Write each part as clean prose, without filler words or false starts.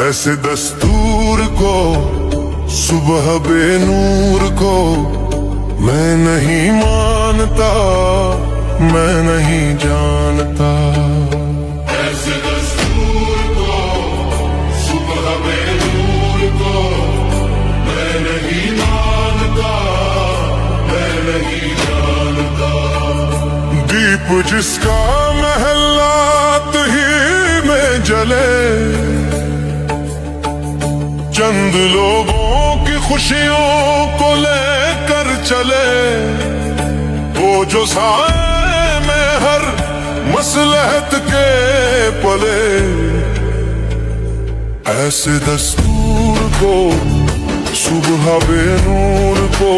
ऐसे दस्तूर को, सुबह बेनूर को मैं नहीं मानता, मैं नहीं जानता। ऐसे दस्तूर को, सुबह बेनूर को मैं नहीं मानता, मैं नहीं जानता। दीप जिसका महलात ही में जले, चंद लोगों की खुशियों को लेकर चले, वो जो साए में हर मसलहत के पले। ऐसे दस्तूर को, सुबह बेनूर को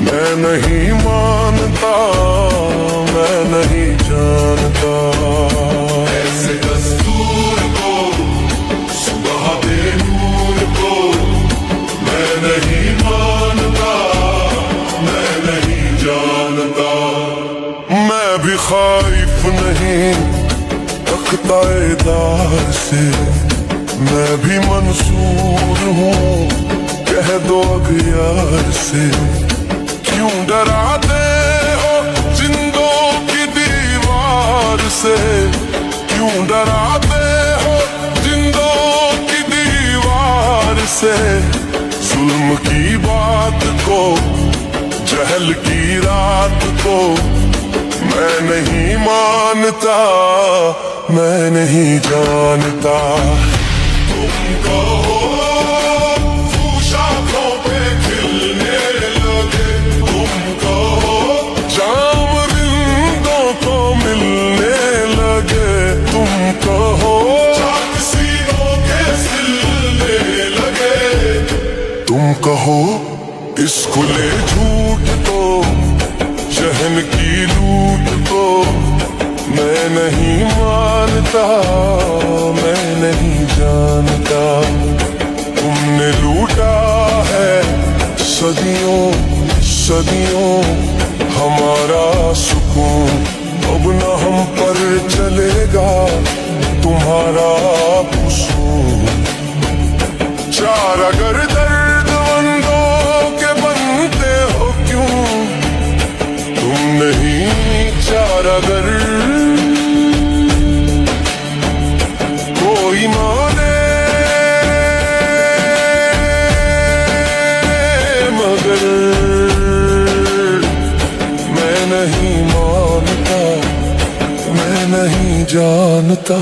मैं नहीं मानता, मैं नहीं जानता। ऐसे दस्तूर को, सुबह बेनूर को मैं नहीं मानता, मैं नहीं जानता। मैं भी खौफ नहीं तख्ताएदार से, मैं भी मंसूर हूँ कह दो अगियार से। क्यों डराते हो जिंदों की दीवार से, क्यों डराते हो जिंदों की दीवार से। जुल्म की बात को, जहल की रात को मैं नहीं मानता, मैं नहीं जानता। तुम कहो शाखों पे खिलने लगे, तुम कहो जाम रिंदों को मिलने लगे, तुम कहो चाक सीनों के सिलने लगे, तुम कहो इस खुले झूठ को, शहन की लूट को मैं नहीं मानता, मैं नहीं जानता। तुमने लूटा है सदियों सदियों हमारा सुकून, अब न हम पर चलेगा तुम्हारा कुसून। चार अगर दर्दमंदों के बनते हो क्यों, तुम नहीं चार अगर कोई माने मगर मैं नहीं मानता, मैं नहीं जानता।